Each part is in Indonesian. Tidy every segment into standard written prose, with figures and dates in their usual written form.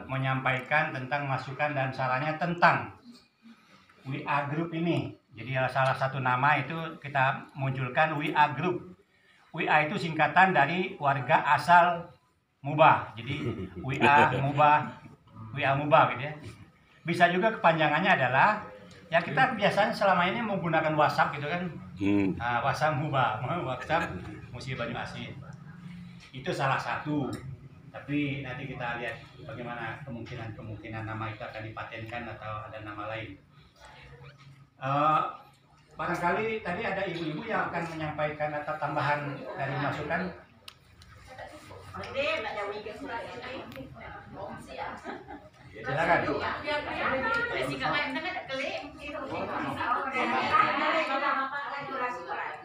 menyampaikan tentang masukan dan sarannya tentang WA Group ini. Jadi salah satu nama itu kita munculkan WA Group. WA itu singkatan dari warga asal Mubah. Jadi WA Mubah gitu ya. Bisa juga kepanjangannya adalah ya kita biasanya selama ini menggunakan WhatsApp gitu kan. WhatsApp Mubah, WhatsApp Musi Banyu Asin. Itu salah satu. Tapi nanti kita lihat bagaimana kemungkinan nama itu akan dipatenkan atau ada nama lain. Barangkali tadi ada ibu-ibu yang akan menyampaikan atau tambahan dari masukan. Silakan.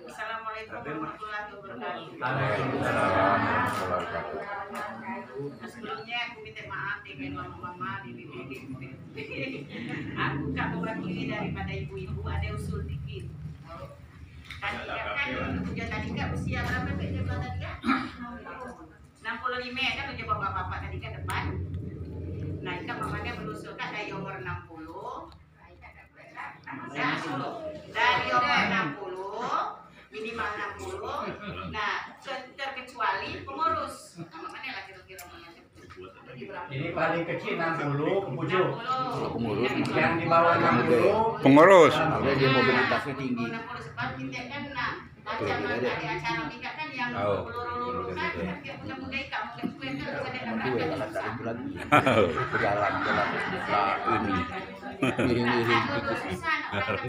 Assalamualaikum warahmatullahi wabarakatuh. Sebelumnya aku minta maaf dengan mama di aku tak mewakili daripada ibu-ibu, ada usul dikit. Tadi kan usia berapa tadi kan? 65 kan udah bapak-bapak tadi kan depan. Nah, itu mamanya berusulkan dari umur 60. Dari umur 60 minimal 60. Nah, terkecuali pengurus. Mana lah kira-kira Ini paling kecil 60 ke 70. Yang di bawah 60 pengurus. Ada dia mobilitasnya tinggi. 60 sebab kita kan macam ada acara nikah kan yang peluru-peluru kan muda-muda kamu kan kue kan bisa datang bulan berjalan ini miring-miring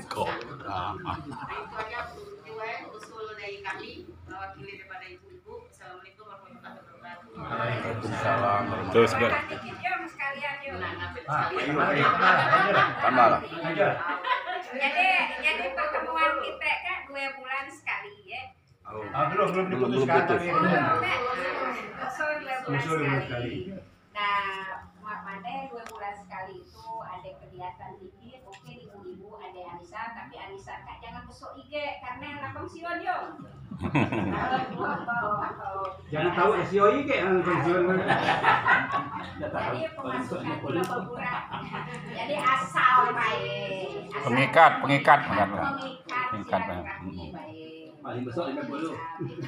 kok. Itu aja usul dari kami mewakili daripada ibu-ibu. Assalamualaikum warahmatullahi wabarakatuh. Waalaikumsalam. Terus Tambah lah. Jadi pertemuan kita kan 2 bulan sekali ya. Belum diputuskan tapi usul 2 bulan sekali. Nah, mana 2 bulan sekali itu ada kegiatan dikit, mungkin ibu-ibu ada Anissa, tapi Anissa kak jangan besok IG karena lapang sion yo. jangan tahu SEO IG yang pensiun. Jadi pemasukan 2 bulan. Jadi asal baik. Pengikat Pengikat baik. Paling besok 50.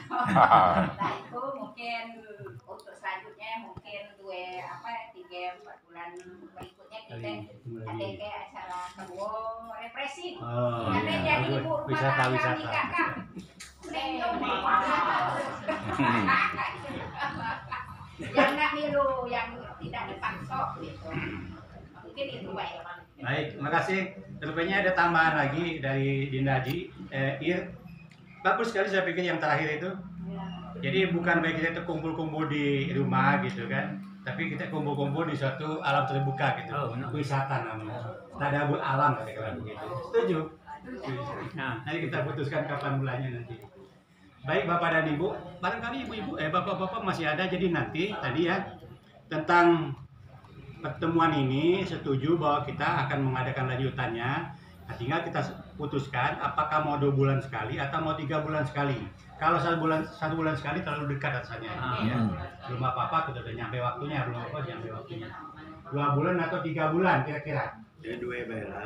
Nah, itu mungkin untuk selanjutnya mungkin 3-4 bulan berikutnya kita ada kayak acara kedua refreshing. Karena jadi ibu rumah tangga nikah kan. Yang nak milu, yang tidak dipaksa gitu. Mungkin itu baik. Baik, makasih. Rupanya ada tambahan lagi dari Dindaji, Ir. Bagus sekali saya pikir yang terakhir itu. Jadi bukan baik kita itu kumpul-kumpul di rumah gitu kan, tapi kita kumpul-kumpul di suatu alam terbuka gitu, wisata namanya. Tadabur alam kira-kira begitu. Setuju? Nah, nanti kita putuskan kapan bulannya nanti. Baik Bapak dan Ibu, barangkali ibu-ibu, bapak-bapak masih ada, jadi nanti tadi ya tentang pertemuan ini setuju bahwa kita akan mengadakan lanjutannya. Nah, tinggal kita putuskan apakah mau 2 bulan sekali atau mau 3 bulan sekali. Kalau 1 bulan sekali terlalu dekat rasanya. Ya. Belum apa-apa, kita udah nyampe waktunya, belum apa nyampe waktunya. 2 bulan atau 3 bulan kira-kira. Jadi 2 bela.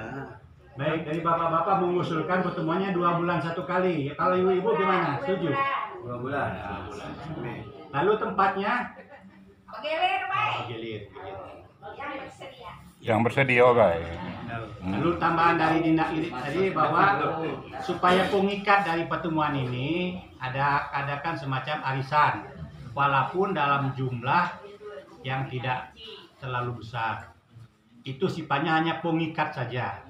Baik, dari bapak-bapak mengusulkan pertemuannya 2 bulan 1 kali. Ya, kalau ibu-ibu gimana? Setuju? 2 bulan. Lalu tempatnya? Pegilir baik. Gilir. Yang bersedia. Yang bersedia guys. Lalu tambahan dari Dinda ini tadi bahwa supaya pengikat dari pertemuan ini adakan semacam arisan, walaupun dalam jumlah yang tidak terlalu besar. Itu sifatnya hanya pengikat saja.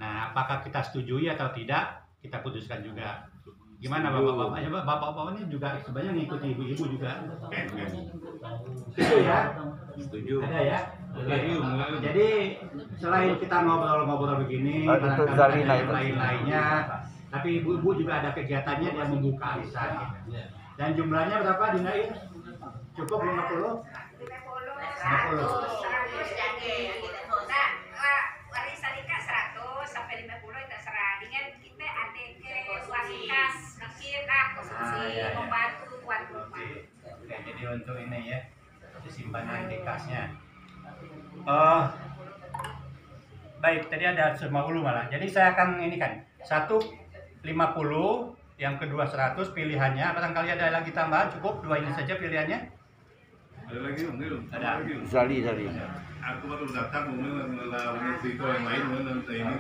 Nah, apakah kita setujui atau tidak, kita putuskan juga. Gimana bapak-bapak? Bapak-bapak ini juga sebenarnya ngikuti ibu-ibu juga. Setuju ya? Setuju. Ada ya? Jadi selain kita ngobrol-ngobrol begini, lain-lainnya, tapi ibu-ibu juga ada kegiatannya, dia membuka arisan. Dan jumlahnya berapa Dinain? Cukup 50? 50. Warisan nikah 100 sampai 50 itu serah. Dengan kita ada ke wasikas, mikir konsumsi, membantu tuan rumah. Oke, jadi untuk ini ya, simpanan di kasnya. Baik, tadi ada 50 malah. Jadi saya akan ini kan 150, yang kedua 100 pilihannya. Barangkali ada lagi tambahan, cukup 2 ini saja pilihannya. Ada lagi belum? Ada. lagi. Zali. Aku baru datang mungkin cerita yang lain mungkin ini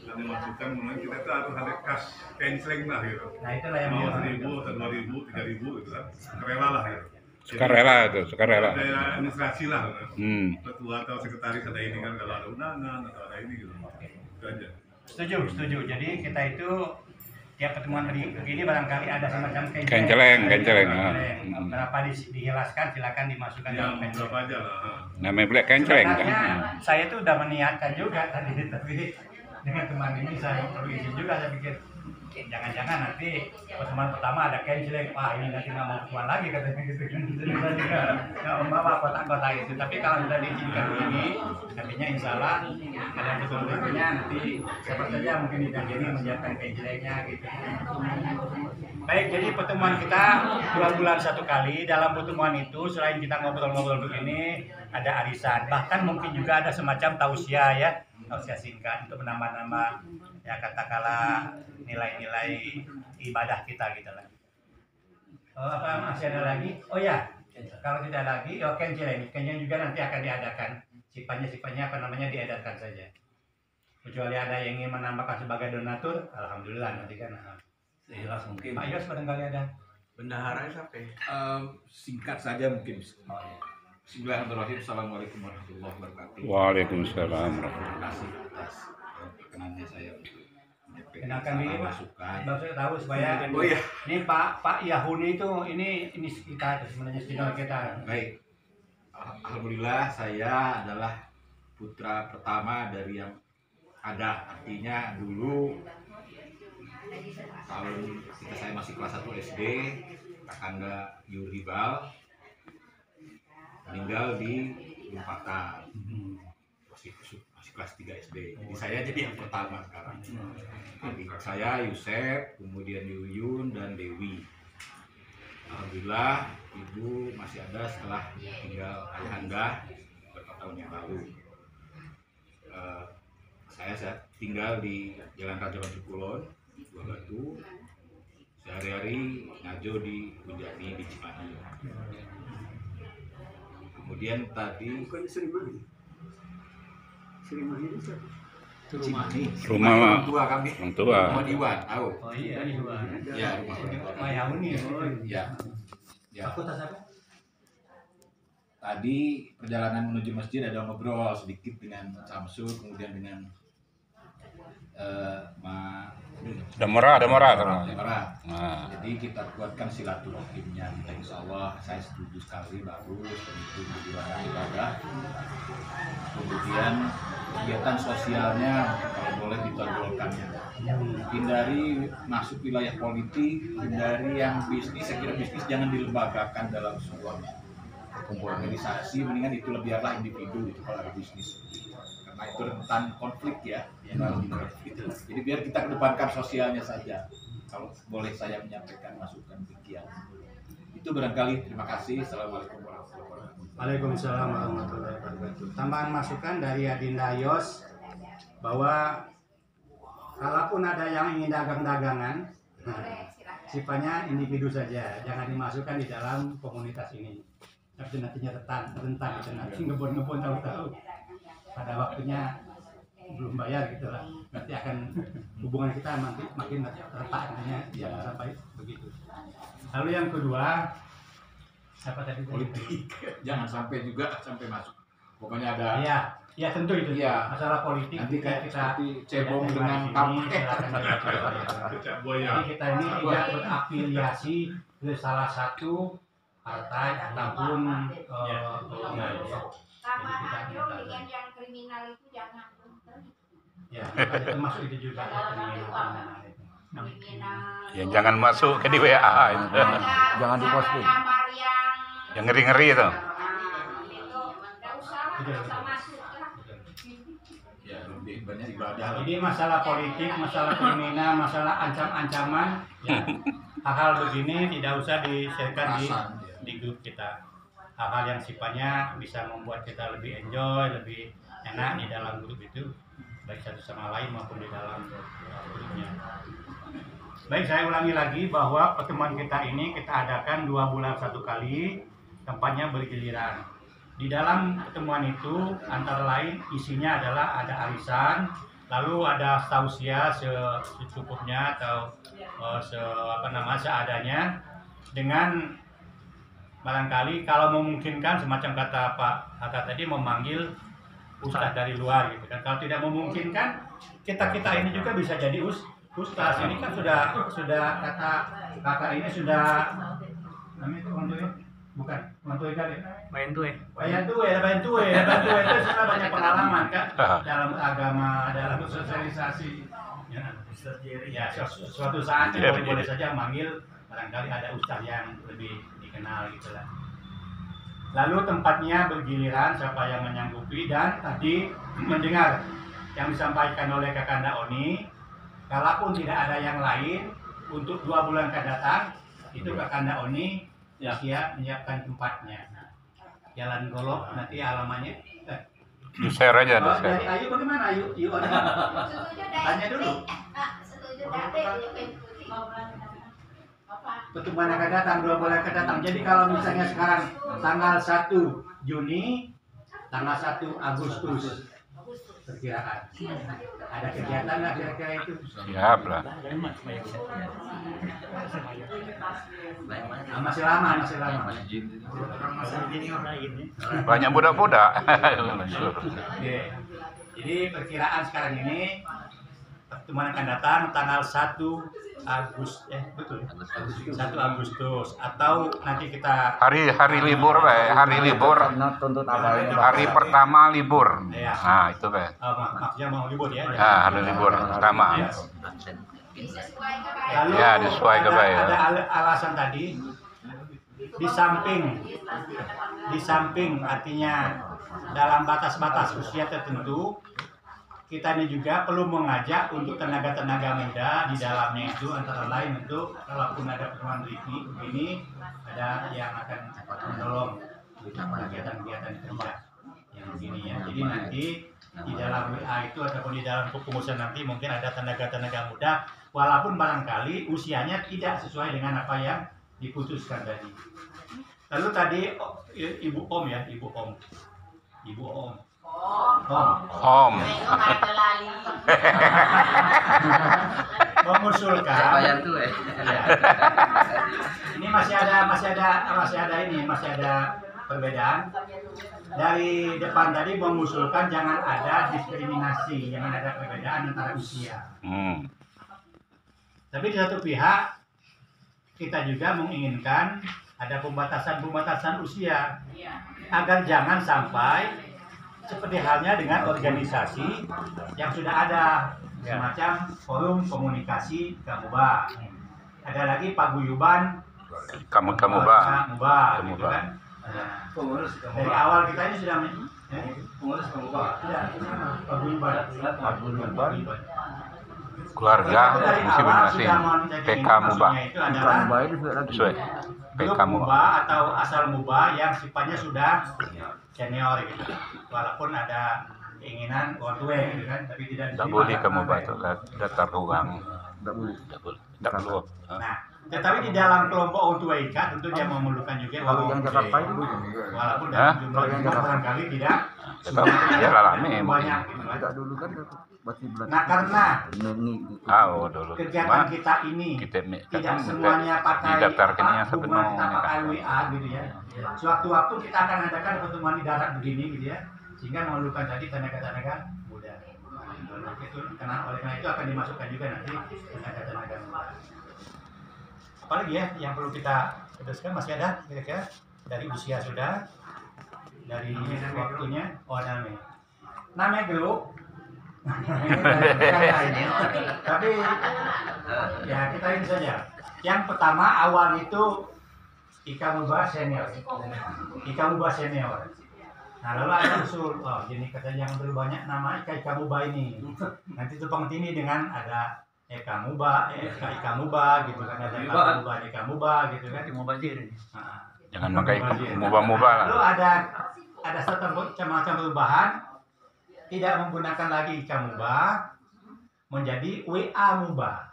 ada masukan mungkin kita tuh harus ada kas canceling lah gitu. Nah, itulah yang Mau mau 1.000 atau 2.000, 3.000 gitu kan. Rela lah gitu. Sukarela itu, sukarela. Ada administrasi lah. Hmm. Ketua atau sekretaris ada ini kan kalau ada undangan atau ada ini gitu. Itu aja. Setuju. Jadi kita itu tiap pertemuan begini barangkali ada semacam Kenceleng. Berapa dijelaskan silakan dimasukkan Ya, dalam berapa kenceleng. aja lah. Namanya pula kenceleng kan. Sebenarnya saya tuh udah meniatkan juga tadi, tapi dengan teman ini saya perlu izin juga, saya pikir jangan-jangan nanti pertemuan pertama ada canceling, wah ini nanti nggak mau pertemuan lagi katanya gitu kan. Jadi saya juga nggak membawa kotak-kotak itu, tapi kalau sudah diizinkan begini, artinya insya Allah ada betul-betulnya nanti siapa saja mungkin tidak jadi menyiapkan cancelingnya gitu. Baik, jadi pertemuan kita 2 bulan 1 kali. Dalam pertemuan itu selain kita ngobrol-ngobrol begini, ada arisan, bahkan mungkin juga ada semacam tausiah ya, tausiah singkat untuk menambah-nambah ya katakanlah nilai-nilai ibadah kita gitu lah. Apa masih ada lagi? Oh ya, kalau tidak lagi, kenceleng juga nanti akan diadakan. Sifatnya apa namanya diedarkan saja. Kecuali ada yang ingin menambahkan sebagai donatur, alhamdulillah nanti kan. Jelas mungkin. Pak Yos barangkali ada. Bendahara sampai. Singkat saja mungkin. Bismillahirrahmanirrahim. Assalamualaikum warahmatullahi wabarakatuh. Waalaikumsalam. Terima kasih atas perkenannya saya untuk menyampaikan Kenalkan diri Pak. masukan. Baru saya tahu supaya Oh iya, ini Pak Yahuni itu ini kita sebenarnya senior kita. baik. Alhamdulillah saya adalah putra pertama dari yang ada, artinya dulu tahun ketika saya masih kelas 1 SD, Kakanda Yuribal meninggal di Lumpaka, masih kelas 3 SD. Jadi saya jadi yang pertama sekarang. Adik saya Yusef, kemudian Yuyun dan Dewi. Alhamdulillah ibu masih ada setelah tinggal ayahanda beberapa tahun yang lalu. Saya tinggal di Jalan Raja Batu Kulon, Buah Batu. Sehari-hari ngajo di Unjani di Cimahi. Kemudian tadi Bukan Serimani. Serimani itu siapa? Cimahi. Rumah orang tua kami. orang tua. Rumah Iwan, tahu? Oh iya, ini Pak. Ya, rumah Iwan. Pak Yahuni. Ya. Ya. Fakultas apa? Tadi perjalanan menuju masjid ada ngobrol sedikit dengan Samsul, kemudian dengan Demora. Demara. Nah, Jadi kita kuatkan silaturahimnya. Kita insya Allah saya setuju sekali, bagus, itu tujuan ibadah. Kemudian kegiatan sosialnya kalau boleh ditonjolkannya. Hindari masuk wilayah politik, hindari yang bisnis. Saya kira bisnis jangan dilembagakan dalam sebuah kumpul organisasi, mendingan itu biarlah individu itu kalau ada bisnis. Karena itu rentan konflik ya. Jadi biar kita kedepankan sosialnya saja. Kalau boleh saya menyampaikan masukan demikian. Itu barangkali. Terima kasih. Assalamualaikum warahmatullahi wabarakatuh. Waalaikumsalam warahmatullahi wabarakatuh. Tambahan masukan dari Adinda Yos bahwa kalaupun ada yang ingin dagang-dagangan, sifatnya individu saja, jangan dimasukkan di dalam komunitas ini. Tapi nantinya rentan gitu, nanti ngebon tahu-tahu pada waktunya belum bayar gitu lah, nanti akan hubungan kita nanti makin retak nantinya, jangan sampai begitu. Lalu yang kedua, apa tadi? Politik. Jangan sampai juga sampai masuk. Pokoknya ada. Iya tentu itu. Iya. Masalah politik Nanti kita seperti cebong tidak dengan terima di kampret. sini, silakan saja. Kecap buaya. Jadi kita ini tidak berafiliasi ke salah satu partai ataupun Sama aja dengan yang kriminal itu jangan. ya termasuk itu juga kriminal. ya jangan masuk ke di WA itu. Jangan diposting. Gambar Yang ngeri-ngeri itu. itu nggak usah masuk lah. Ya lebih banyak ibadah. Jadi masalah politik, masalah kriminal, masalah ancam-ancaman, ya, hal-hal begini tidak usah di-sharekan di grup kita. hal-hal yang sifatnya bisa membuat kita lebih enjoy, lebih enak di dalam grup itu, baik satu sama lain maupun di dalam grupnya. Baik, saya ulangi lagi bahwa pertemuan kita ini kita adakan 2 bulan 1 kali, tempatnya bergiliran. Di dalam pertemuan itu antara lain isinya adalah ada arisan, lalu ada tausiah secukupnya atau seadanya, dengan barangkali kalau memungkinkan semacam kata Pak Haka tadi memanggil ustaz dari luar gitu kan. Kalau tidak memungkinkan, kita ini juga bisa jadi ustaz. Ini kan sudah kata kakak ini sudah namanya itu orang tua, bukan orang tua kan? Bayan tue itu sudah banyak pengalaman kan dalam agama, dalam sosialisasi. Ya, suatu saat boleh saja manggil, barangkali ada ustaz yang lebih dikenal gitulah. Lalu tempatnya bergiliran siapa yang menyanggupi, dan tadi mendengar yang disampaikan oleh Kakanda Oni, kalaupun tidak ada yang lain untuk 2 bulan akan datang, itu Kakanda Oni siap menyiapkan tempatnya. Jalan Golok nanti alamannya. Di share aja, di share. Dari Ayu bagaimana Ayu? Tanya dulu. Setuju Pertemuan akan datang 2 bulan akan datang. Jadi kalau misalnya sekarang tanggal 1 Juni, tanggal 1 Agustus perkiraan. Ada kegiatan nggak kira-kira itu? Siap lah. Masih lama. Banyak budak-budak. Oke. Jadi perkiraan sekarang ini pertemuan akan datang tanggal 1 Agustus, betul. 1 Agustus atau nanti kita Hari libur, hari libur. Hari pertama libur. Ya. Nah, itu Pak. maksudnya mau libur ya. Nah, hari libur pertama. Ya. Lalu Ya, disesuaikan Pak ya. ada alasan tadi di samping artinya dalam batas-batas usia tertentu, kita ini juga perlu mengajak untuk tenaga-tenaga muda di dalamnya itu, antara lain untuk kalaupun ada pertemuan begini ada yang akan menolong kegiatan-kegiatan kerja yang begini ya. Jadi nanti di dalam WA itu ataupun di dalam kepengurusan nanti mungkin ada tenaga-tenaga muda walaupun barangkali usianya tidak sesuai dengan apa yang diputuskan tadi. Lalu tadi Ibu Om. Om. Mengusulkan. Ya. Ini masih ada perbedaan. Dari depan tadi mengusulkan jangan ada diskriminasi, jangan ada perbedaan antara usia. Tapi di satu pihak kita juga menginginkan ada pembatasan usia agar jangan sampai seperti halnya dengan organisasi yang sudah ada semacam forum komunikasi Kamuba. Ada lagi paguyuban Kamuba gitu kan. Nah, dari awal kita ini sudah pengurus Kamuba. Paguyuban. Keluarga masing-masing. PK Muba. Sesuai. PK Muba atau asal Muba yang sifatnya sudah senior gitu. Walaupun ada keinginan orang tua gitu kan, tapi tidak boleh ke Muba itu datar ruang. Tidak boleh. Nah, tetapi di dalam kelompok orang tua ikat tentu dia memerlukan juga walaupun dalam jumlah barangkali tidak banyak gitu kan. Nah, karena kegiatan kita ini tidak semuanya pakai hubungan kita pakai WA gitu ya. Sewaktu-waktu kita akan adakan pertemuan di darat begini gitu ya, sehingga memerlukan tadi tenaga-tenaga muda. Oleh karena itu akan dimasukkan juga nanti tenaga-tenaga muda. Apalagi ya yang perlu kita teruskan, masih ada kira-kira dari usia sudah, dari waktunya, namanya grup. Tapi ya kita ini saja. Yang pertama awal itu Ikamuba senior. Nah lalu ada usul, jadi katanya jangan terlalu banyak nama Ikamuba ini. Nanti tumpang tindih dengan ada Ikamuba gitu kan, ada Ikamuba gitu kan. Jangan pakai mubah-mubah lah. Lalu ada satu macam perubahan, tidak menggunakan lagi Camubah, menjadi WA Mubah.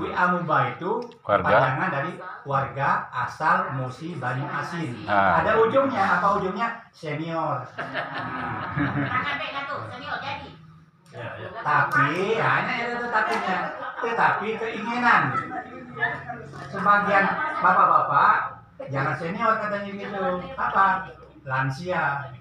WA Mubah itu kepanjangan dari warga asal Musi Banyu Asin. Ada ujungnya, apa ujungnya? Senior. Tangan beda tuh, senior jadi. Tapi hanya itu tapinya. Tetapi keinginan sebagian bapak-bapak jangan senior katanya gitu. Apa? Lansia.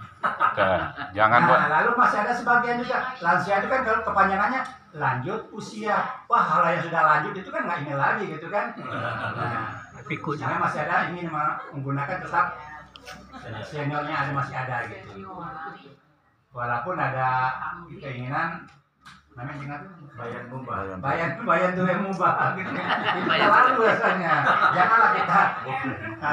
Jangan Pak. Nah, lalu masih ada sebagian juga lansia itu kan kalau kepanjangannya lanjut usia. Wah, hal yang sudah lanjut itu kan nggak ingin lagi gitu kan. Nah, karena masih ada ingin menggunakan tetap seniornya masih ada gitu. Walaupun ada keinginan namanya ingat bayan tuh yang mubah gitu kan. Itu terlalu rasanya.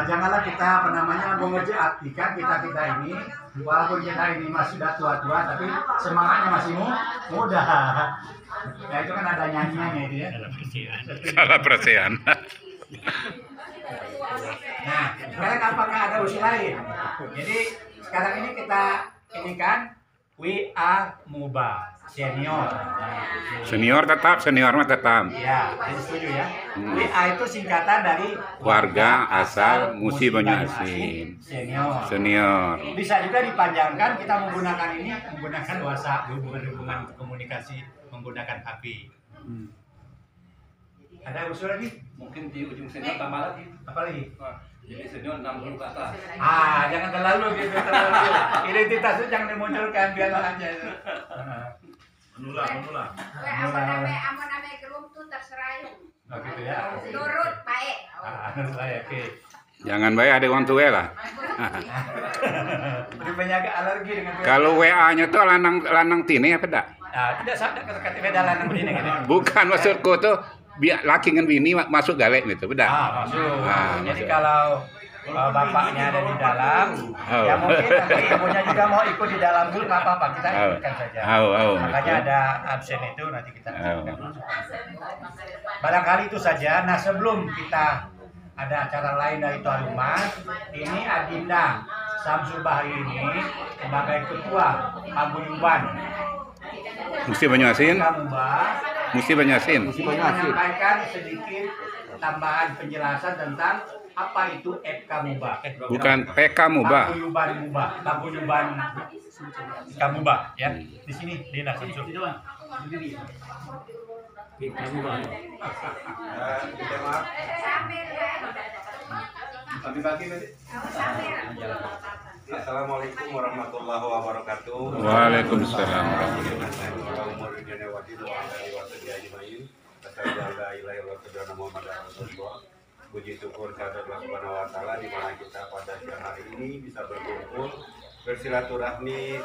Janganlah kita apa namanya mengejarkan kita ini walaupun kita ini masih sudah tua-tua tapi semangatnya masih muda. Nah itu kan ada nyanyiannya itu ya. Salah persian. Nah sekarang apakah ada usia lain? Jadi sekarang ini kita ini kan WA Mubah senior. Senior mah tetap. Ya, jadi setuju ya. WA itu singkatan dari Warga asal Musi Banyu Asin. Senior. Bisa juga dipanjangkan kita menggunakan WhatsApp, hubungan komunikasi menggunakan HP. Ada usul lagi? Mungkin di ujung senior tambah lagi. Apa lagi? Jadi senior 60 ke atas. Jangan terlalu gitu. Identitas itu jangan dimunculkan biarlah aja. Menulah. Amun ame gelum tuh terserah. Oh gitu ya. Nurut baik. Oke. Jangan baik ada orang tua lah. Lebih banyak alergi dengan Kalau WA-nya tuh lanang tini apa enggak? tidak sadar kata beda lanang begini gitu. Bukan maksudku tuh biar laki dengan bini masuk galek gitu, beda. Masuk. Jadi masuk. kalau bapaknya ada di dalam, ya mungkin nanti ibunya juga mau ikut di dalam dulu nggak apa-apa, kita ikutkan saja. Makanya ada absen itu nanti kita ikutkan. Barangkali itu saja. Nah sebelum kita ada acara lain dari Tuan Rumah, ini Adinda Samsul Bahri ini sebagai ketua paguyuban Musi Banyu Asin. Menyampaikan sedikit tambahan penjelasan tentang apa itu FK Mubah. Bukan PK Mubah. Paguyuban FK Mubah ya. Di sini Dina Samsul. Assalamualaikum warahmatullahi wabarakatuh. Waalaikumsalam. Puji syukur kepada Allah Subhanahu wa taala di mana kita pada siang hari ini bisa berkumpul bersilaturahmi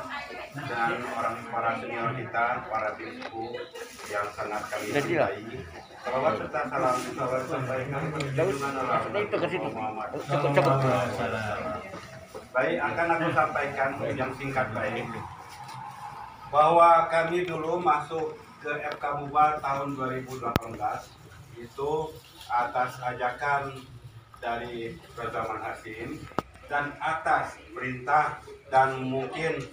dan para senior kita, para biskop yang sangat kami cintai. Salawat serta salam disampaikan kepada Muhammad. Baik, akan aku sampaikan yang singkat baik bahwa kami dulu masuk ke FK Mubah tahun 2018 itu atas ajakan dari Rozaman Hasim dan atas perintah dan mungkin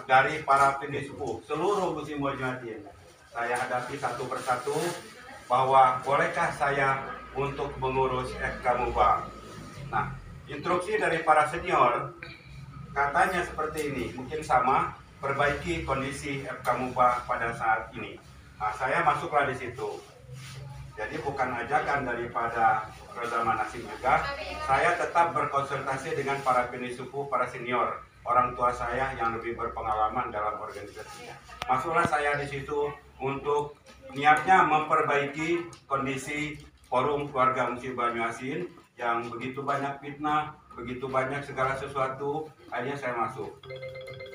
dari para pendiskup seluruh Musim Banyu. Saya hadapi satu persatu bahwa bolehkah saya untuk mengurus FK Mubah. Nah, instruksi dari para senior katanya seperti ini, mungkin sama, perbaiki kondisi FK Mubah pada saat ini. Nah, saya masuklah di situ. Jadi bukan ajakan daripada Rozaman Hasim juga, saya tetap berkonsultasi dengan para pendiskup, para senior, orang tua saya yang lebih berpengalaman dalam organisasi. Masuklah saya di situ untuk niatnya memperbaiki kondisi forum keluarga Musi Banyu Asin yang begitu banyak fitnah, begitu banyak segala sesuatu, akhirnya saya masuk.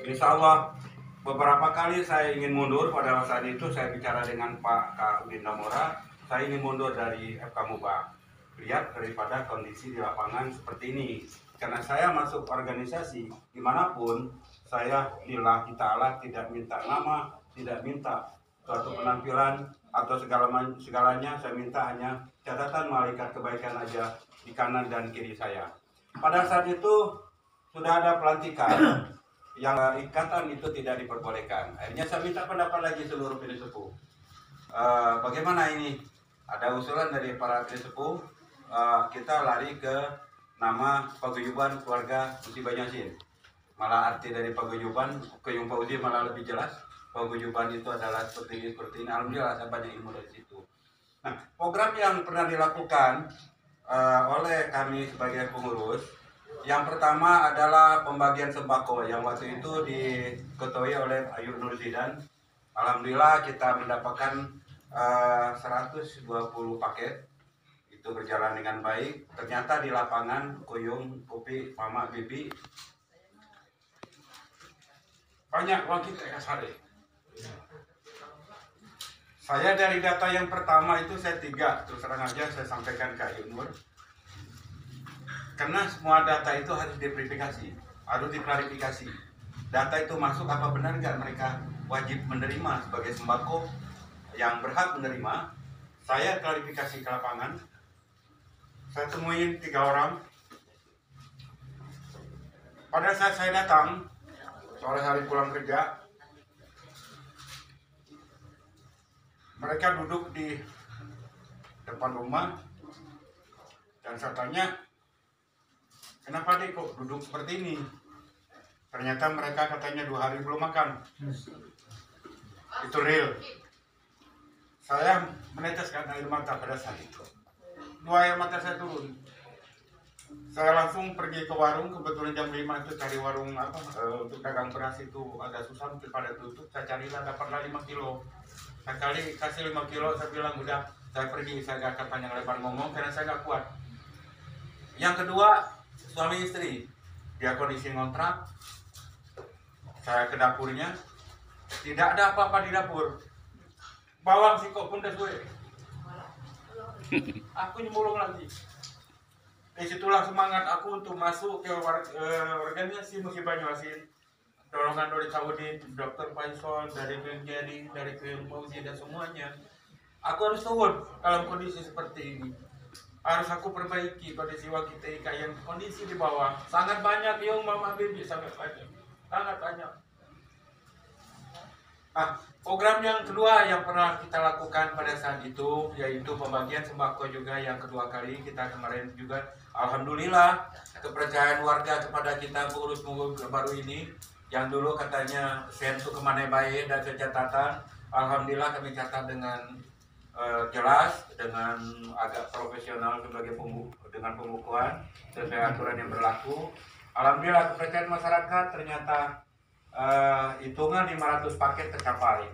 Insya Allah beberapa kali saya ingin mundur, pada saat itu saya bicara dengan Pak Kak Udin Damora, saya ingin mundur dari FK Mubah. Lihat daripada kondisi di lapangan seperti ini. Karena saya masuk organisasi dimanapun, saya lillahi ta'ala tidak minta nama, tidak minta suatu penampilan atau segalanya, saya minta hanya catatan malaikat kebaikan aja di kanan dan kiri saya. Pada saat itu sudah ada pelantikan yang ikatan itu tidak diperbolehkan. Akhirnya saya minta pendapat lagi seluruh pendeta sepuh. Bagaimana ini? Ada usulan dari para pendeta sepuh, kita lari ke nama paguyuban keluarga Uti Banyasin. Malah arti dari paguyuban ke Yung Fauzi malah lebih jelas. Paguyuban itu adalah seperti ini. Alhamdulillah saya banyak ilmu dari situ. Nah, program yang pernah dilakukan oleh kami sebagai pengurus, yang pertama adalah pembagian sembako yang waktu itu diketuai oleh Ayu Nur Zidan. Alhamdulillah kita mendapatkan 120 paket. Itu berjalan dengan baik. Ternyata di lapangan Kuyung, Kopi, Mama, Bibi banyak uang kita kasari. Saya dari data yang pertama itu saya 3, terus terang aja saya sampaikan ke Ayu Nur. Karena semua data itu harus diverifikasi, harus diklarifikasi. Data itu masuk apa benar nggak mereka wajib menerima sebagai sembako yang berhak menerima. Saya klarifikasi ke lapangan. Saya temuin 3 orang. Pada saat saya datang, sore hari pulang kerja, mereka duduk di depan rumah dan saya tanya, kenapa deh kok duduk seperti ini? Ternyata mereka katanya 2 hari belum makan. Itu real. Saya meneteskan air mata pada saat itu. 2 air mata saya turun. Saya langsung pergi ke warung, kebetulan jam 5 itu cari warung untuk dagang beras itu agak susah, mungkin pada tutup. Saya carilah, dapatlah 5 kilo. Sekali kasih 5 kilo, saya bilang udah, saya pergi, saya gak akan panjang lebar ngomong karena saya gak kuat. Yang kedua, suami istri, dia kondisi ngontrak. Saya ke dapurnya, tidak ada apa-apa di dapur. Bawang sikok pun dah gue. Aku nyemulung lagi. Disitulah semangat aku untuk masuk ke organisasi Musi Banyuasin. Dorongan dari Saudi, Dr. Faisal, dari Geri, dari Fauzi dan semuanya. Aku harus turun dalam kondisi seperti ini. Harus aku perbaiki kondisi Wakita yang kondisi di bawah. Sangat banyak yang Mama Bibi, sangat banyak. Sangat banyak. Program yang kedua yang pernah kita lakukan pada saat itu yaitu pembagian sembako juga yang kedua kali. Kita kemarin juga alhamdulillah kepercayaan warga kepada kita pengurus baru ini yang dulu katanya sensu kemana baik dan catatan, alhamdulillah kami catat dengan jelas, dengan agak profesional sebagai dengan pembukuan sesuai aturan yang berlaku. Alhamdulillah kepercayaan masyarakat ternyata hitungan 500 paket tercapai.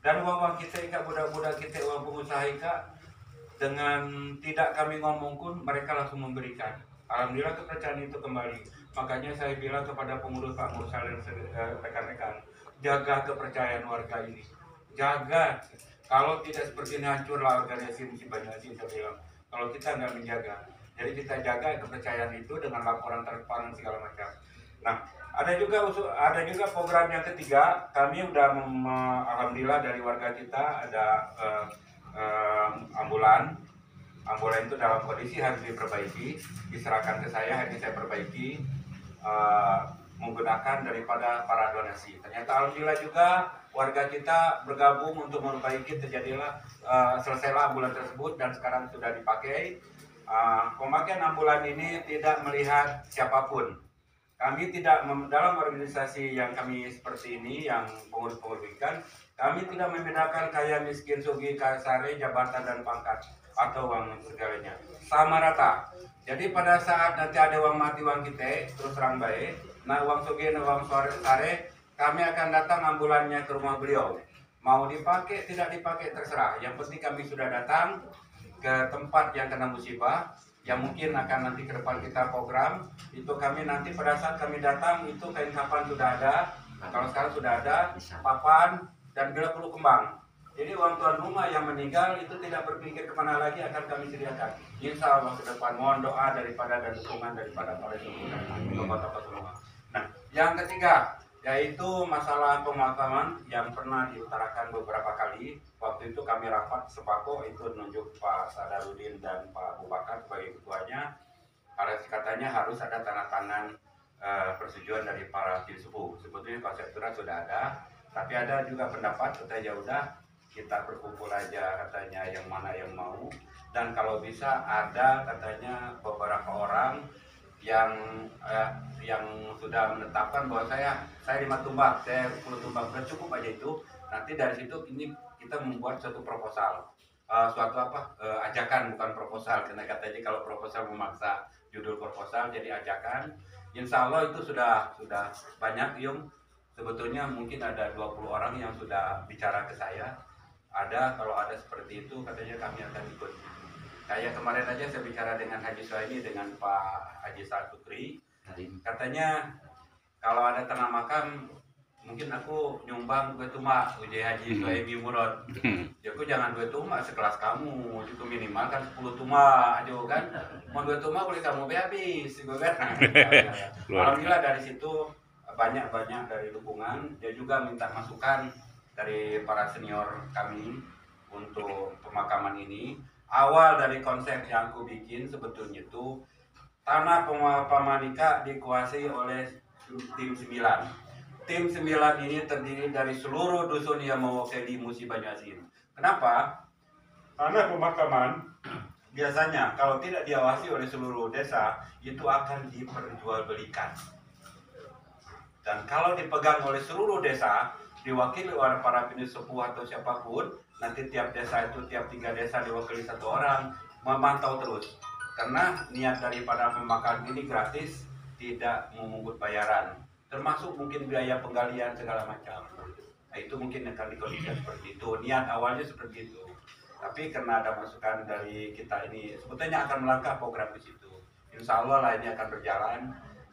Dan uang-uang kita ika, budak-budak kita, uang pengusaha ika, dengan tidak kami ngomong pun mereka langsung memberikan. Alhamdulillah kepercayaan itu kembali. Makanya saya bilang kepada pengurus Pak Mursal dan rekan-rekan, jaga kepercayaan warga ini. Jaga. Kalau tidak seperti ini hancurlah organisasi Musi Banyuasin, saya bilang. Kalau kita nggak menjaga. Jadi kita jaga kepercayaan itu dengan laporan transparan segala macam. Nah, ada juga program yang ketiga. Kami udah alhamdulillah dari warga kita ada ambulan itu dalam kondisi harus diperbaiki, diserahkan ke saya, hari ini saya perbaiki menggunakan daripada para donasi. Ternyata alhamdulillah juga warga kita bergabung untuk memperbaiki, terjadilah selesailah ambulan tersebut dan sekarang sudah dipakai. Pemakaian ambulan ini tidak melihat siapapun. Kami tidak dalam organisasi yang kami seperti ini, yang pengurus-pengurus ikan, kami tidak membedakan kaya, miskin, sugih, kasare, jabatan dan pangkat atau uang segalanya, sama rata. Jadi pada saat nanti ada uang mati, uang kita terus terang baik, nah uang sugih, uang sare, kami akan datang ambulannya ke rumah beliau. Mau dipakai, tidak dipakai terserah. Yang penting kami sudah datang ke tempat yang kena musibah, yang mungkin akan nanti ke depan kita program itu. Kami nanti pada saat kami datang itu kain kapan sudah ada, kalau sekarang sudah ada papan dan bila perlu kembang. Jadi uang tuan rumah yang meninggal itu tidak berpikir kemana lagi, akan kami sediakan. Insya Allah ke depan mohon doa daripada dan dukungan daripada para tokoh-tokoh semua. Nah, yang ketiga yaitu masalah pemakaman yang pernah diutarakan beberapa kali. Waktu itu kami rapat sembako itu nunjuk Pak Sadarudin dan Pak Abu Bakar sebagai ketuanya. katanya harus ada tanda tangan persetujuan dari para filsuf. Sebetulnya konseptura sudah ada, tapi ada juga pendapat katanya udah kita berkumpul aja katanya yang mana yang mau, dan kalau bisa ada katanya beberapa orang yang sudah menetapkan bahwa saya 5 tumbak, saya 10 tumbak, sudah cukup aja itu. Nanti dari situ ini kita membuat suatu proposal, ajakan, bukan proposal, karena katanya kalau proposal memaksa judul proposal jadi ajakan. Insya Allah itu sudah banyak Yung. Sebetulnya mungkin ada 20 orang yang sudah bicara ke saya. Kalau ada seperti itu katanya kami akan ikut. Kayak kemarin aja saya bicara dengan Haji Suhaimi dengan Pak Haji Satutri. Katanya kalau ada tanah makam mungkin aku nyumbang 2 tumbak uji Haji Suhaimi Murad. Ya aku jangan 2 tumbak sekelas kamu, juga minimal kan 10 tumbak aja kan. Mau 2 tumbak boleh kamu habis, gitu kan. Alhamdulillah dari situ banyak dari dukungan. Dia juga minta masukan dari para senior kami untuk pemakaman ini. Awal dari konsep yang aku bikin sebetulnya itu tanah Pamanika dikuasai oleh tim 9. Tim 9 ini terdiri dari seluruh dusun yang mewakili Musi Banyuasin. Kenapa? Tanah pemakaman biasanya kalau tidak diawasi oleh seluruh desa itu akan diperjualbelikan. Dan kalau dipegang oleh seluruh desa, diwakili oleh para sepuh atau siapapun, nanti tiap desa itu, tiap 3 desa diwakili 1 orang, memantau terus. Karena niat daripada pemakaman ini gratis, tidak memungut bayaran. Termasuk mungkin biaya penggalian segala macam. Nah, itu mungkin akan dikondisikan seperti itu. Niat awalnya seperti itu. Tapi karena ada masukan dari kita ini, sebetulnya akan melangkah program di situ. Insya Allah lah ini akan berjalan.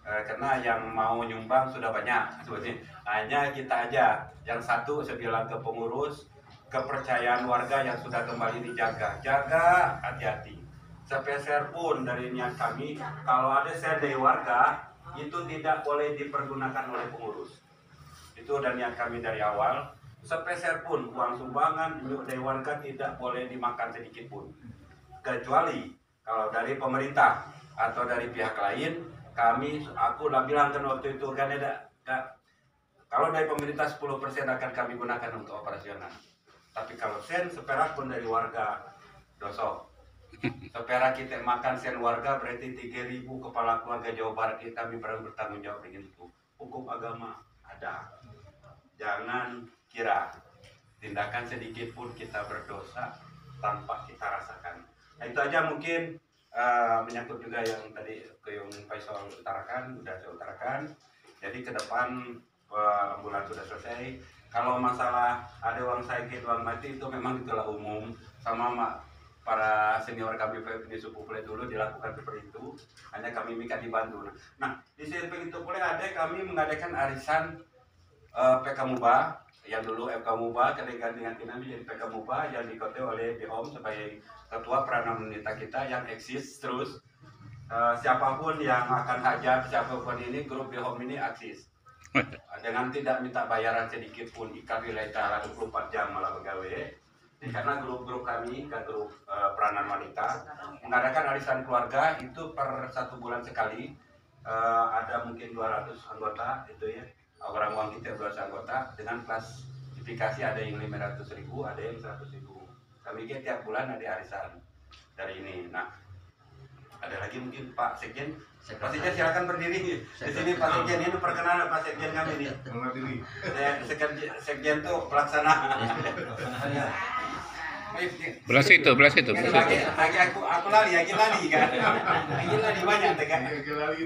Karena yang mau nyumbang sudah banyak sebetulnya. Hanya kita aja. Yang satu saya bilang ke pengurus, kepercayaan warga yang sudah kembali dijaga. Jaga hati-hati. Sepeser pun dari niat kami, kalau ada share dari warga, itu tidak boleh dipergunakan oleh pengurus. Itu dan niat kami dari awal. Sepeser pun uang sumbangan dari warga tidak boleh dimakan sedikit pun. Kecuali kalau dari pemerintah atau dari pihak lain, aku udah bilang kan waktu itu kan kalau dari pemerintah 10% akan kami gunakan untuk operasional. Tapi kalau sen seperak pun dari warga dosok. Seperak kita makan sen warga berarti 3.000 kepala keluarga Jawa Barat kita kami bertanggung jawab dengan itu. Hukum agama ada. Jangan kira tindakan sedikit pun kita berdosa tanpa kita rasakan. Nah, itu aja mungkin menyangkut juga yang tadi Yung Faisal utarakan, sudah saya utarakan. Jadi ke depan bulan sudah selesai. Kalau masalah ada uang sakit, uang mati itu memang itulah umum sama para senior kami di Supupule dulu dilakukan seperti itu. Hanya kami minta dibantu. Nah, di sini itu boleh ada kami mengadakan arisan PK Muba yang dulu FK Muba ganti kami jadi PK Muba yang diketuai oleh BOM sebagai ketua peranan wanita kita yang eksis terus. Siapapun yang akan hajat, siapapun ini grup BOM ini eksis. Dengan tidak minta bayaran sedikit pun, ikat wilayah 24 jam malah pegawai. Karena grup-grup kami, grup peranan wanita, mengadakan arisan keluarga itu per 1 bulan sekali. Ada mungkin 200 anggota itu ya. Orang uang kita 200 anggota dengan klasifikasi ada yang 500.000, ada yang 100.000. Kami tiap bulan ada arisan dari ini. Nah, ada lagi mungkin Pak Sekjen. Pak Sekjen silakan berdiri. Di sini Pak Sekjen ini perkenalan Pak Sekjen kami ini. Sekjen tuh pelaksana. Belas itu. Lagi aku lali kan. Lagi lali banyak kan.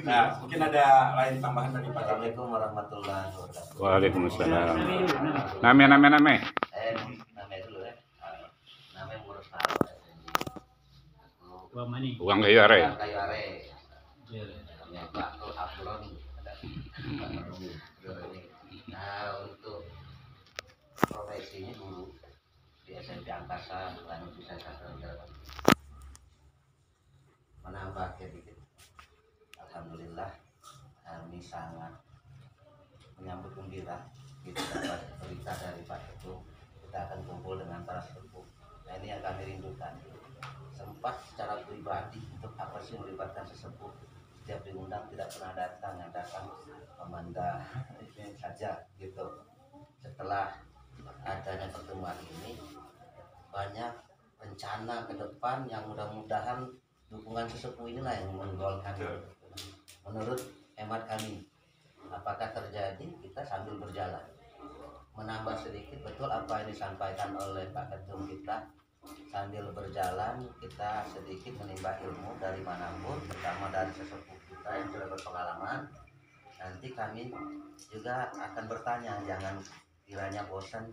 Nah, mungkin ada lain tambahan dari Pak. Assalamualaikum warahmatullahi wabarakatuh. Waalaikumsalam. Nama. Nama dulu ya. Nama ngurus taruh. Uang kayu are. Kayu are. Ya Pak Abdullah. Nah, untuk profesinya guru di SMP Angkasa bukan bisa menambah sedikit. Alhamdulillah kami sangat menyambut gembira kita dapat berita dari Pak Ketua. Kita akan kumpul dengan para sepuh. Nah, ini yang kami rindukan. sempat secara pribadi untuk apa sih melibatkan sesepuh. Setiap diundang tidak pernah datang, yang datang Amanda ini saja gitu. Setelah adanya pertemuan ini, banyak rencana ke depan yang mudah-mudahan dukungan sesepuh inilah yang menggolkan. Menurut hemat kami, apakah terjadi? Kita sambil berjalan menambah sedikit, betul apa yang disampaikan oleh Pak Ketum kita. Sambil berjalan kita sedikit menimba ilmu dari manapun, terutama dari sesepuh kita yang sudah berpengalaman. Nanti kami juga akan bertanya, jangan kiranya bosan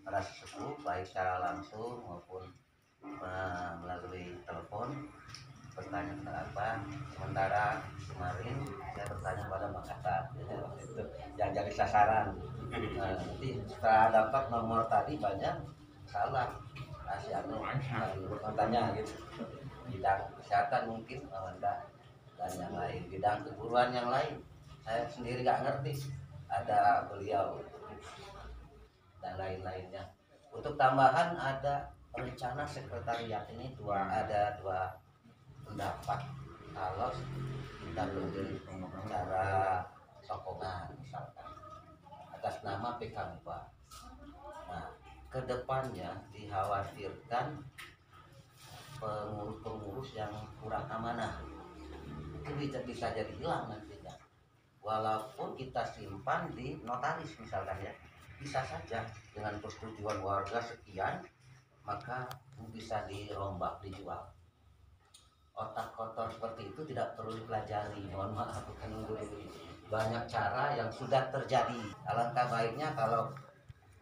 para sesepuh, baik secara langsung maupun melalui telepon bertanya kenapa. Sementara kemarin saya bertanya pada Makassar, itu yang jadi sasaran. Nanti setelah dapat nomor tadi banyak salah kasih bertanya gitu. Bidang kesehatan mungkin Amanda dan yang lain, bidang keguruan yang lain saya sendiri nggak ngerti, ada beliau dan lain-lainnya. Untuk tambahan ada rencana sekretariat ini ada dua pendapat. Kalau kita beri cara sokongan misalkan atas nama PKMUB, nah kedepannya dikhawatirkan pengurus-pengurus yang kurang amanah itu bisa jadi hilang nantinya. Walaupun kita simpan di notaris misalkan ya, bisa saja dengan persetujuan warga sekian maka bisa dirombak, dijual. Otak kotor seperti itu tidak perlu dipelajari, mohon maaf, bukan banyak cara yang sudah terjadi. Alangkah baiknya kalau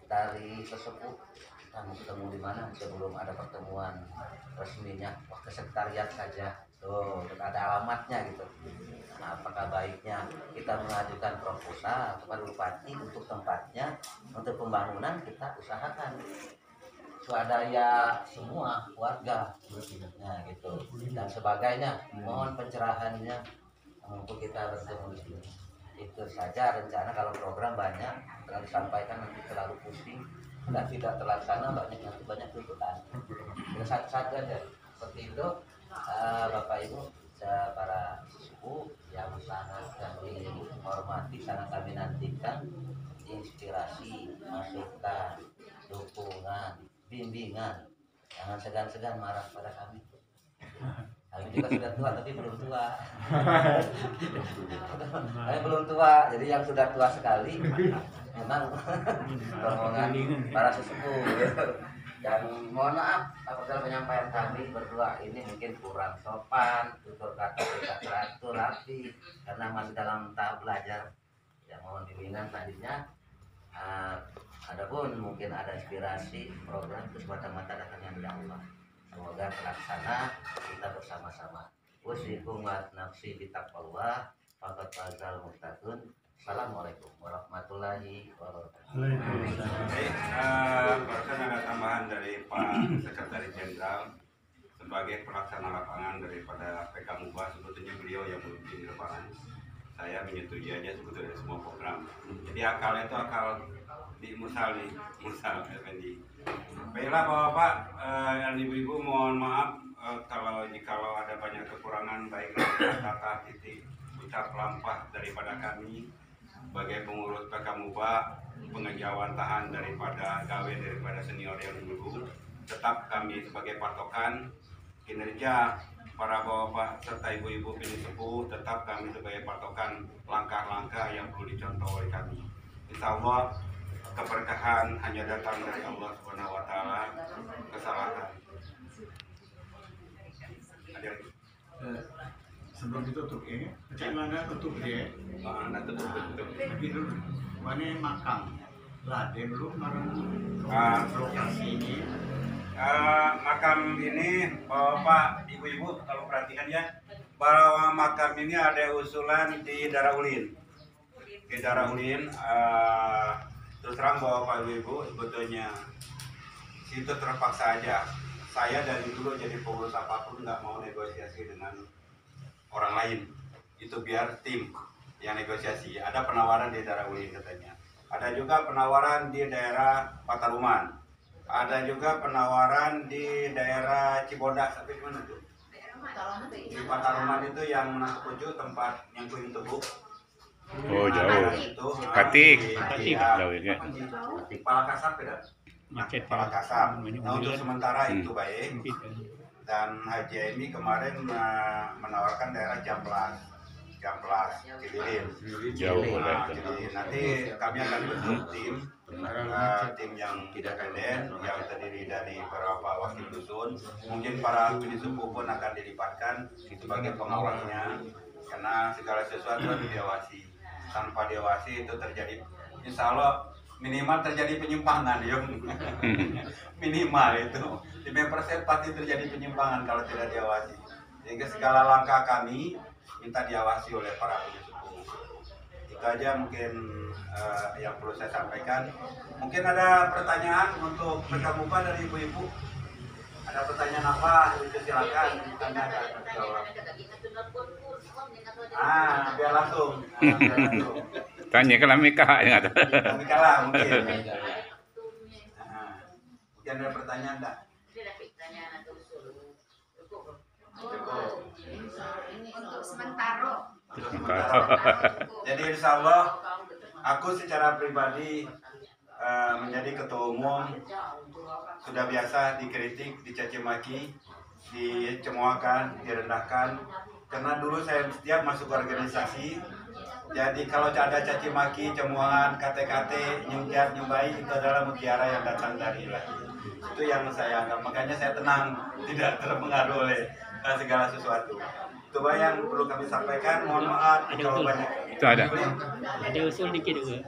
dari sesepuh kita mau ketemu di mana sebelum ada pertemuan resminya, ke sekretariat saja, tuh ada alamatnya gitu. Nah, apakah baiknya kita mengajukan proposal kepada bupati untuk tempatnya, untuk pembangunan kita usahakan swadaya semua warga, nah gitu dan sebagainya. Mohon pencerahannya untuk kita bertemu di sini. Itu saja rencana. Kalau program banyak terlalu disampaikan nanti terlalu pusing dan tidak terlaksana, banyak tuntutan. Satu-satu aja seperti itu. Bapak Ibu, para sepuh yang sangat kami hormati, sangat kami nantikan inspirasi, masukan, dukungan, bimbingan. Jangan segan-segan marah pada kami. Kami juga sudah tua tapi belum tua. Kami belum tua, jadi yang sudah tua sekali memang rombongan para sesepuh. Dan mohon maaf apabila penyampaian kami berdua ini mungkin kurang sopan, tutur kata tidak teratur, rapi, karena masih dalam tahap belajar. Ya mohon bimbingan tadinya. Adapun mungkin ada inspirasi program itu semata-mata datangnya dari Allah. Semoga terlaksana kita bersama-sama. Wasikum wa nafsi bitaqwallah faqad fazal muttaqun. Assalamualaikum warahmatullahi wabarakatuh. Barusan ada tambahan dari Pak Sekretaris Jenderal sebagai pelaksana lapangan daripada PKMUB. Sebetulnya beliau yang memimpin di lapangan. Saya menyetujui aja sebetulnya semua program. Jadi akalnya itu akal di Musal Effendi. Baiklah Bapak, dan Ibu-Ibu, mohon maaf kalau ada banyak kekurangan, baik kata titik ucap lampah daripada kami sebagai pengurus PKMUB, pengejawantahan daripada gawe daripada senior yang dulu. Tetap kami sebagai patokan kinerja para bapak serta ibu-ibu sepuh, tetap kami sebagai patokan langkah-langkah yang perlu dicontoh oleh kami. Insya Allah keberkahan hanya datang dari Allah Subhanahu Wa Taala. Kesalahan sebelum ditutup ya, cek mana tutup dia? tutup. Lagi dulu, mana makam? Lade belum marah lokasi ini. Makam ini Bapak Ibu-Ibu kalau perhatikan ya, bahwa makam ini ada usulan di Darahulin. Di Darahulin, terus terang Bapak Ibu sebetulnya itu terpaksa aja. Saya dari dulu jadi pengurus apapun nggak mau negosiasi dengan orang lain. Itu biar tim yang negosiasi. Ada penawaran di Darahulin katanya. Ada juga penawaran di daerah Pataruman. Ada juga penawaran di daerah Cibodas, tapi mana tuh? Di Pataruman itu yang Pucu, tempat yang Kuin Tebu. Oh, jauh. Itu Katik. jauh ya. Kepala Kasab beda. Kepala Kasab. Nah, untuk sementara itu baik. Dan Haji Emi kemarin menawarkan daerah Jamblas, Cililin. Jauh Nah, nanti kami akan bentuk tim yang independen yang terdiri dari beberapa wakil dusun. Mungkin para bini sepuh pun akan dilipatkan sebagai pengawasnya, karena segala sesuatu harus diawasi. Tanpa diawasi itu terjadi, insya Allah minimal terjadi penyimpangan, Yung. Minimal itu 5% pasti terjadi penyimpangan kalau tidak diawasi. Sehingga segala langkah kami minta diawasi oleh para bini sepuh. Itu aja mungkin yang perlu saya sampaikan. Mungkin ada pertanyaan untuk Pekamupa dari ibu-ibu. Ada pertanyaan apa? Itu silakan ditanyakan. Biar langsung. Tanya ke Mika ya. Mika lah mungkin. Mungkin ada pertanyaan enggak? Untuk sementara. Jadi insya Allah aku secara pribadi menjadi ketua umum sudah biasa dikritik, dicaci maki, dicemoohkan, direndahkan. Karena dulu saya setiap masuk organisasi, jadi kalau ada caci maki, cemohan, kate-kate, nyumbai itu adalah mutiara yang datang dari Ilahi. Itu yang saya anggap, makanya saya tenang, tidak terpengaruh oleh segala sesuatu. Itu yang perlu kami sampaikan. Mohon maaf kalau banyak. Itu ada. Ada usul dikit juga.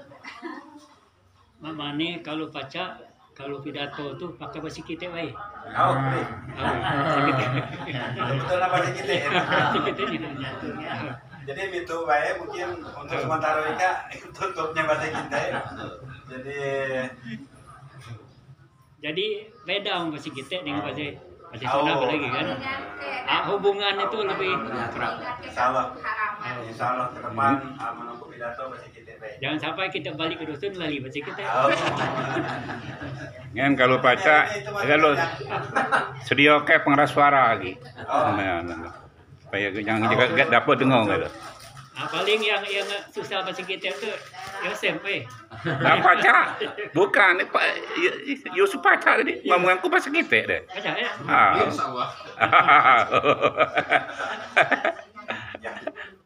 Mamane kalau baca, kalau pidato tuh pakai bahasa kita baik. Oh, betul lah bahasa kita. Jadi itu baik mungkin untuk sementara ini tutupnya bahasa kita. Jadi beda bahasa kita dengan bahasa Sunda lagi kan. Hubungan itu lebih kerap. Insya Allah ke depan menunggu pidato bahasa kita. Jangan sampai kita balik ke dusun lali bahasa kita. Kan kalau baca, kalau studio kayak pengeras suara lagi. Supaya jangan juga dapat dengar gitu. Paling yang susah bahasa kita itu SMP. Nah, baca, bukan Pak Yusuf baca tadi, ngomongku bahasa kita deh. Baca ya.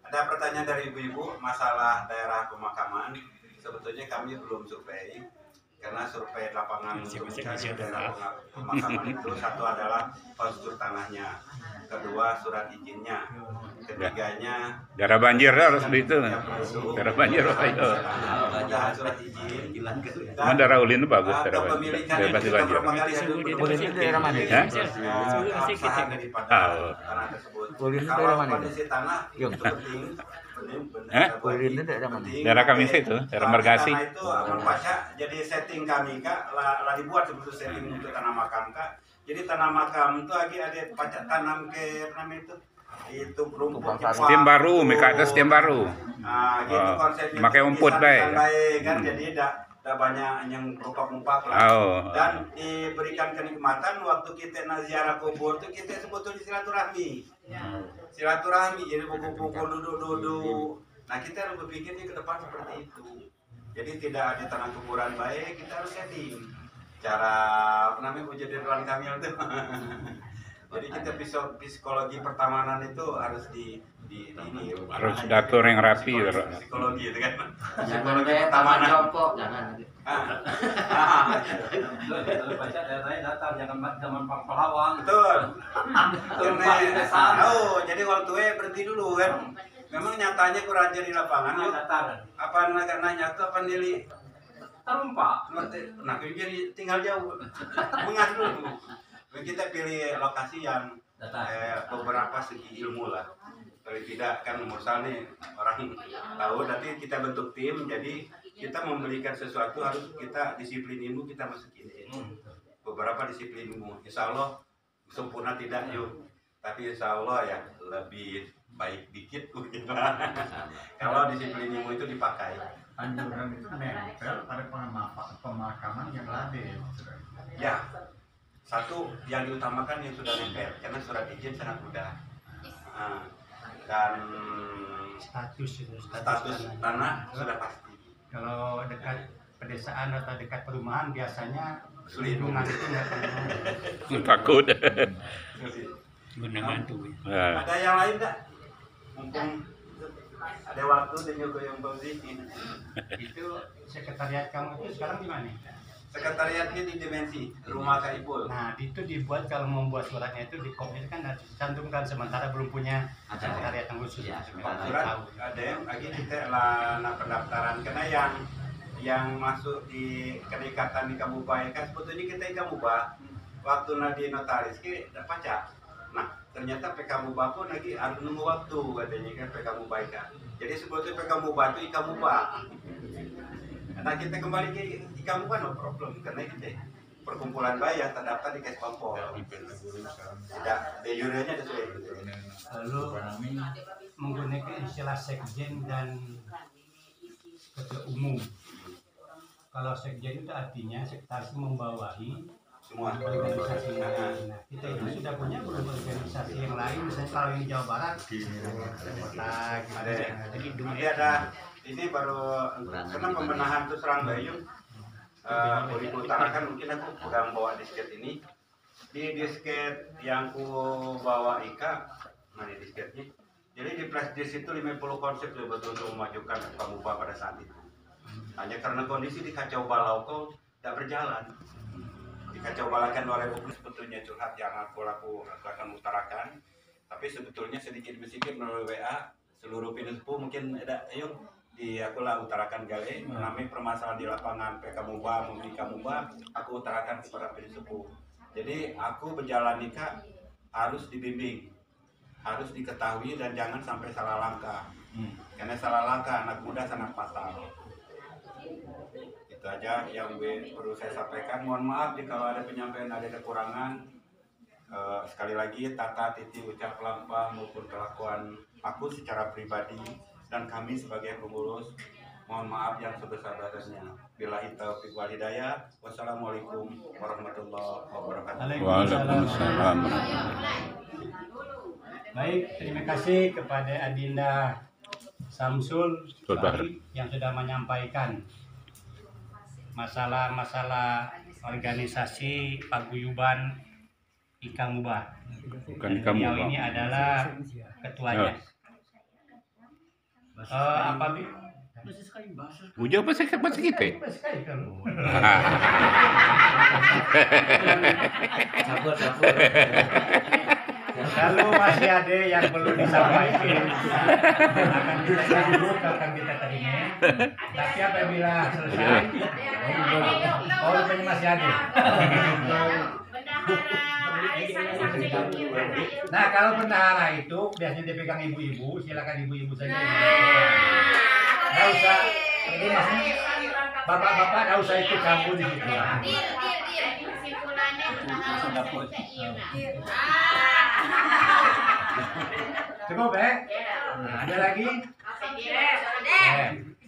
Ada pertanyaan dari ibu-ibu masalah daerah pemakaman. Sebetulnya kami belum survei, karena survei lapangan untuk mencari daerah pemakaman itu, satu adalah kontur tanahnya, kedua surat izinnya, ketiganya daerah banjir harus itu. Daerah banjir ayo. Surat izin, Cuma daerah ulin itu bagus, daerah banjir. Bebas banjir. Ulin itu daerah mana? Ulin itu daerah mana? Kondisi tanah itu penting. Ulin itu daerah mana? Daerah kami itu, daerah Margasi. Itu membaca jadi setting kami Kak, lah dibuat sebetulnya setting untuk tanah makam Kak. Jadi tanah makam itu lagi ada pacak tanam ke apa namanya itu rumput Sistem baru, mereka ada sistem baru. Nah, gitu konsepnya. Pakai rumput baik. Kan jadi tidak banyak yang rupak-rupak lah. Dan diberikan kenikmatan waktu kita ziarah kubur itu kita sebetulnya silaturahmi. Silaturahmi, jadi pukul-pukul duduk-duduk. Nah, kita harus berpikirnya ke depan seperti itu. Jadi tidak ada tanah kuburan baik, kita harus setting cara apa namanya menjadi Ridwan Kamil itu. Jadi kita psikologi pertamanan itu harus di ini harus datur yang rapi psikologi itu kan. Psikologi pertamanan jongkok jangan. Kalau baca daerahnya datar, jangan zaman pahlawan. Betul. Jadi waktu berhenti dulu kan. Memang nyatanya kurang di lapangan. Apa nyata apa nilai terumpak. Nah, jadi tinggal jauh. Mengadu dulu. Kita pilih lokasi yang beberapa segi ilmu lah. Kalau tidak kan misalnya orang tahu, nanti kita bentuk tim. Jadi kita memberikan sesuatu harus kita disiplin ilmu kita masukin. Beberapa disiplin ilmu. Insya Allah sempurna tidak yuk. Tapi insya Allah ya lebih baik dikit kalau disiplin ilmu itu dipakai. Anjuran itu nempel pada pemakaman yang ladai. Ya, Satu yang diutamakan yang sudah nempel, karena surat izin sangat mudah. Dan status tanah sudah pasti. Kalau dekat pedesaan atau dekat perumahan biasanya Sulit. lingkungan itu nggak perlu. Takut. Guna mantu. Ada yang lain nggak? Mumpung ada waktu dan juga yang positif. Itu sekretariat kamu itu sekarang di mana? Sekretariatnya di Dimensi, Rumah Kak Ipul. Nah, itu dibuat kalau membuat suratnya itu di komit kan harus dicantumkan sementara belum punya sekretariat yang khusus. Surat ada yang lagi kita lah pendaftaran karena yang masuk di kenikatan di Kabupaten kan sebetulnya kita di Kabupaten waktu di notaris kita pacak. Nah, ternyata PKMUBA pun lagi harus nunggu waktu katanya kan PKMUBA kan. Jadi sebetulnya PKMUBA itu IKAMUBA. Nah, kita kembali ke IKAMUBA no problem karena kita perkumpulan bayar terdaftar di Kes Pampol. Tidak, de jure-nya ada sudah. Lalu menggunakan istilah sekjen dan ketua umum. Kalau sekjen itu artinya sekretaris membawahi Semua organisasi yang lain. Nah, kita itu sudah punya belum organisasi yang lain, misalnya kalau ini Jawa Barat, kota, ada. Jadi ada ini baru karena pembenahan tuh Serang Bayung. Boleh utarakan mungkin aku pegang bawa disket ini. Di disket yang ku bawa Ika, mana disketnya? Jadi di flash disk itu 50 konsep betul untuk memajukan Kabupaten pada saat itu. Hanya karena kondisi di kacau balau kau tidak berjalan. Dikacau balakan 2000 sebetulnya curhat yang aku akan utarakan, tapi sebetulnya sedikit sedikit melalui WA seluruh pinusepuh mungkin ada ayo di aku lah utarakan gale mengenai permasalahan di lapangan PKMUBA maupun IKAMUBA aku utarakan kepada pinusepuh. Jadi aku berjalan nikah harus dibimbing, harus diketahui dan jangan sampai salah langkah. Karena salah langkah anak muda sangat fatal. Itu aja yang perlu saya sampaikan. Mohon maaf jika ada penyampaian ada kekurangan. Sekali lagi tata titi ucap lampa maupun kelakuan aku secara pribadi dan kami sebagai pengurus mohon maaf yang sebesar-besarnya. Billahi taufiq wal hidayah. Wassalamualaikum warahmatullahi wabarakatuh. Waalaikumsalam. Baik, terima kasih kepada Adinda Samsul Bahri yang sudah menyampaikan masalah-masalah organisasi paguyuban IKAMUBA. Bukan IKAMUBA. Beliau ini adalah ketuanya. Ujo apa sih bahasa kita? Kalau masih ada yang perlu disampaikan, akan kita terima. Tapi apabila selesai, rupanya masih ada. Nah, kalau bendahara itu biasanya dipegang ibu-ibu, silakan ibu-ibu saja. Nggak usah, ini maksudnya bapak-bapak nggak usah ikut campur di situ. Cukup ya? Nah, ada lagi?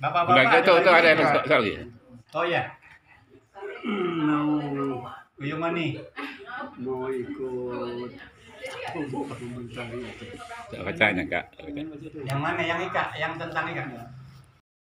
Bapak-bapak itu ada yang lagi. Oh ya. Uyungan nih. Mau ikut Bacanya Kak. Yang mana? Yang Ika? Yang tentang Ika?